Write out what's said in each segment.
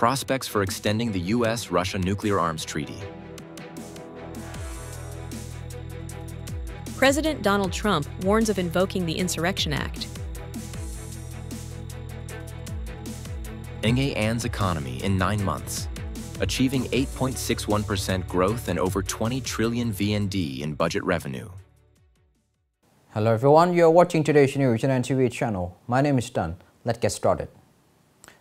prospects for extending the U.S.-Russia nuclear arms treaty. President Donald Trump warns of invoking the Insurrection Act. Nghệ An's economy in 9 months, achieving 8.61% growth and over 20 trillion VND in budget revenue. Hello everyone, you are watching today's news on NTV channel. My name is Đăng. Let's get started.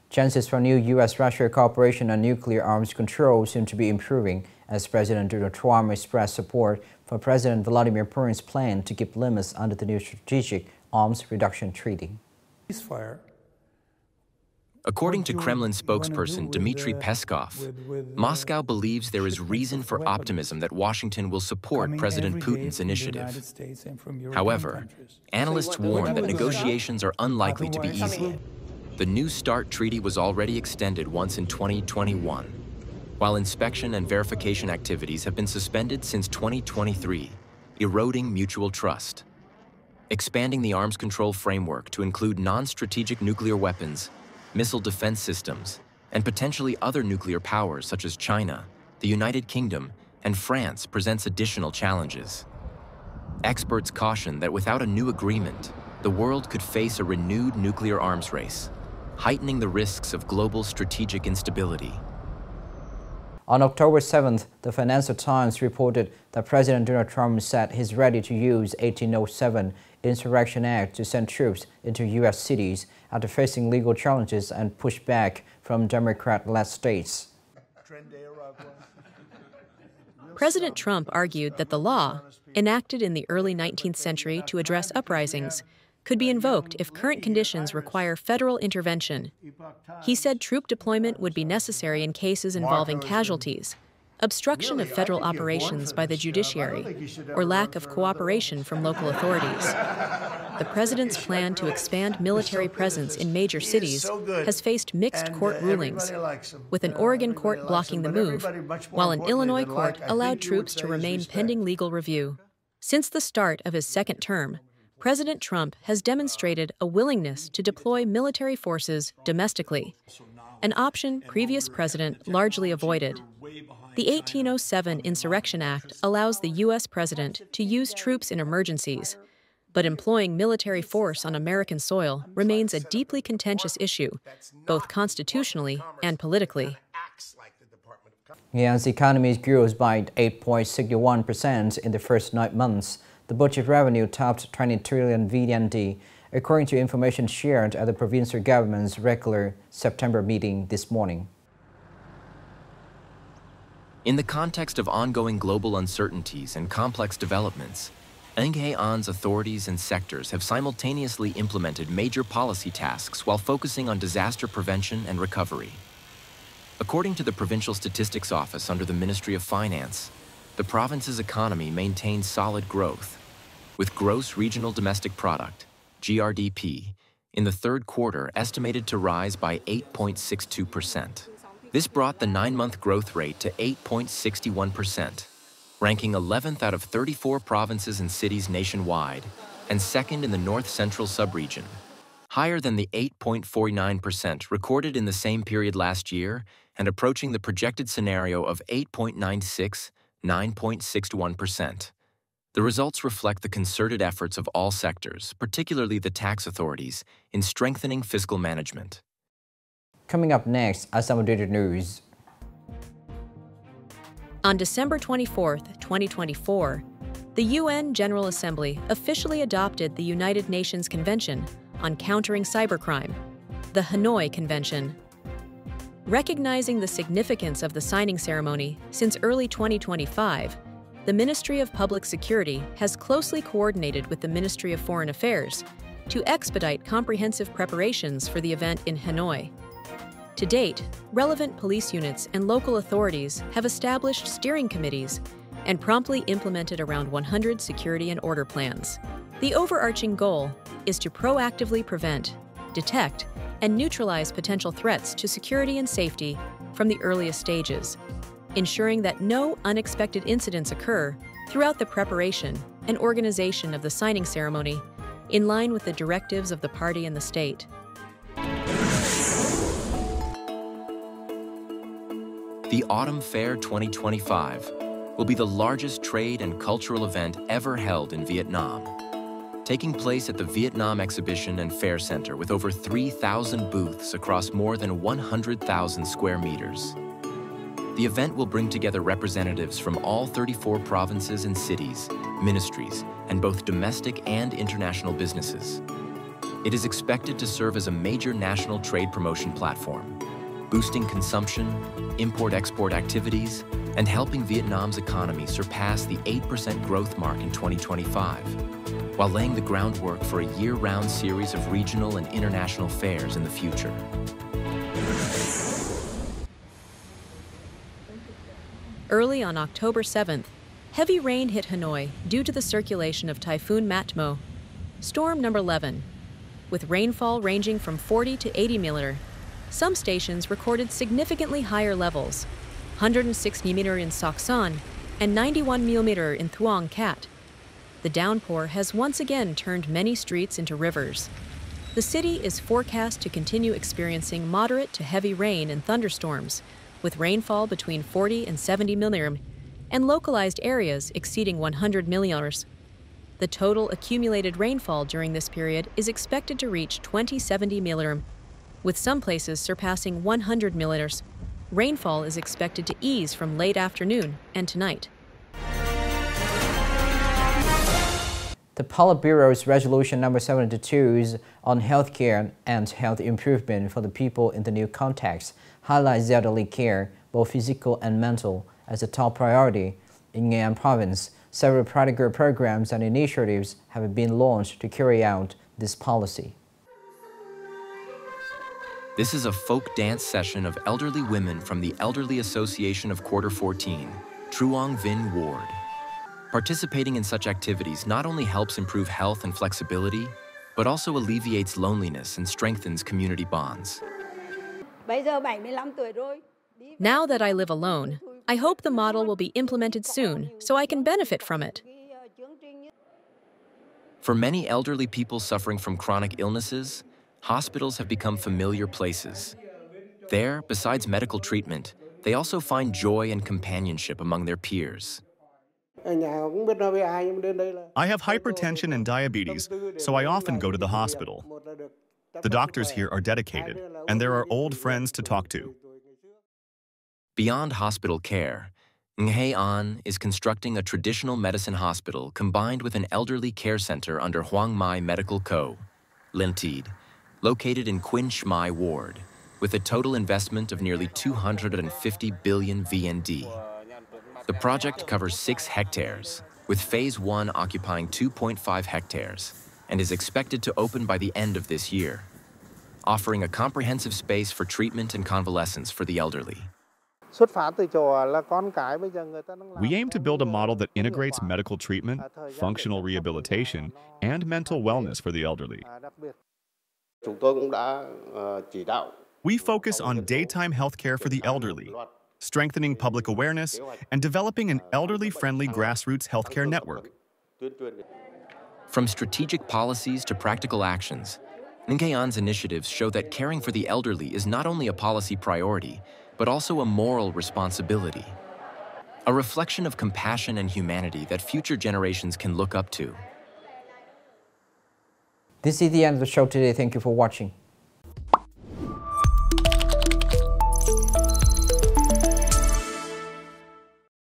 Chances for new U.S.-Russia cooperation on nuclear arms control seem to be improving as President Donald Trump expressed support for President Vladimir Putin's plan to keep limits under the new Strategic Arms Reduction Treaty. According to Kremlin spokesperson Dmitry Peskov, Moscow believes there is reason for optimism that Washington will support President Putin's initiative. However, analysts warn that negotiations are unlikely to be easy. The New START treaty was already extended once in 2021, while inspection and verification activities have been suspended since 2023, eroding mutual trust. Expanding the arms control framework to include non-strategic nuclear weapons, missile defense systems, and potentially other nuclear powers such as China, the United Kingdom, and France presents additional challenges. Experts caution that without a new agreement, the world could face a renewed nuclear arms race, heightening the risks of global strategic instability. On October 7th, the Financial Times reported that President Donald Trump said he's ready to use 1807 Insurrection Act to send troops into U.S. cities after facing legal challenges and pushback from Democrat-led states. President Trump argued that the law, enacted in the early 19th century to address uprisings, could be invoked if current conditions require federal intervention. He said troop deployment would be necessary in cases involving casualties, obstruction of federal operations by the judiciary, or lack of cooperation from local authorities. The president's plan to expand military presence in major cities has faced mixed court rulings, with an Oregon court blocking the move, while an Illinois court allowed troops to remain pending legal review. Since the start of his second term, President Trump has demonstrated a willingness to deploy military forces domestically, an option previous president largely avoided. The 1807 Insurrection Act allows the U.S. president to use troops in emergencies, but employing military force on American soil remains a deeply contentious issue, both constitutionally and politically. Nghệ An's economy grew by 8.61% in the first 9 months. The budget revenue topped 20 trillion VND, according to information shared at the provincial government's regular September meeting this morning. In the context of ongoing global uncertainties and complex developments, Nghệ An's authorities and sectors have simultaneously implemented major policy tasks while focusing on disaster prevention and recovery. According to the Provincial Statistics Office under the Ministry of Finance, the province's economy maintains solid growth, with gross regional domestic product, GRDP, in the third quarter estimated to rise by 8.62%. This brought the 9-month growth rate to 8.61%, ranking 11th out of 34 provinces and cities nationwide, and second in the north-central subregion, higher than the 8.49% recorded in the same period last year and approaching the projected scenario of 8.96–9.61%. The results reflect the concerted efforts of all sectors, particularly the tax authorities, in strengthening fiscal management. Coming up next are some updated news. On December 24, 2024, the UN General Assembly officially adopted the United Nations Convention on Countering Cybercrime, the Hanoi Convention. Recognizing the significance of the signing ceremony since early 2025, the Ministry of Public Security has closely coordinated with the Ministry of Foreign Affairs to expedite comprehensive preparations for the event in Hanoi. To date, relevant police units and local authorities have established steering committees and promptly implemented around 100 security and order plans. The overarching goal is to proactively prevent, detect, and neutralize potential threats to security and safety from the earliest stages, ensuring that no unexpected incidents occur throughout the preparation and organization of the signing ceremony, in line with the directives of the party and the state. The Autumn Fair 2025 will be the largest trade and cultural event ever held in Vietnam, taking place at the Vietnam Exhibition and Fair Center with over 3,000 booths across more than 100,000 square meters. The event will bring together representatives from all 34 provinces and cities, ministries, and both domestic and international businesses. It is expected to serve as a major national trade promotion platform, boosting consumption, import-export activities, and helping Vietnam's economy surpass the 8% growth mark in 2025, while laying the groundwork for a year-round series of regional and international fairs in the future. Early on October 7th, heavy rain hit Hanoi due to the circulation of Typhoon Matmo, storm number 11, with rainfall ranging from 40 to 80 mm. Some stations recorded significantly higher levels, 106 mm in Soc Son and 91 mm in Thuong Cat. The downpour has once again turned many streets into rivers. The city is forecast to continue experiencing moderate to heavy rain and thunderstorms, with rainfall between 40 and 70 mm, and localized areas exceeding 100 mm. The total accumulated rainfall during this period is expected to reach 70 mm, with some places surpassing 100 mm. Rainfall is expected to ease from late afternoon and tonight. The Politburo's Resolution number 72 on healthcare and health improvement for the people in the new context highlights elderly care, both physical and mental, as a top priority. In Nghệ An province, several practical programs and initiatives have been launched to carry out this policy. This is a folk dance session of elderly women from the Elderly Association of Quarter 14, Truong Vinh Ward. Participating in such activities not only helps improve health and flexibility, but also alleviates loneliness and strengthens community bonds. Now that I live alone, I hope the model will be implemented soon so I can benefit from it. For many elderly people suffering from chronic illnesses, hospitals have become familiar places. There, besides medical treatment, they also find joy and companionship among their peers. I have hypertension and diabetes, so I often go to the hospital. The doctors here are dedicated, and there are old friends to talk to. Beyond hospital care, Nghệ An is constructing a traditional medicine hospital combined with an elderly care center under Hoang Mai Medical Co., Lentid, located in Quinh Shmai Ward, with a total investment of nearly 250 billion VND. The project covers 6 hectares, with Phase 1 occupying 2.5 hectares, and is expected to open by the end of this year, offering a comprehensive space for treatment and convalescence for the elderly. We aim to build a model that integrates medical treatment, functional rehabilitation, and mental wellness for the elderly. We focus on daytime health care for the elderly, strengthening public awareness, and developing an elderly-friendly grassroots healthcare network. From strategic policies to practical actions, Nghệ An's initiatives show that caring for the elderly is not only a policy priority, but also a moral responsibility, a reflection of compassion and humanity that future generations can look up to. This is the end of the show today. Thank you for watching.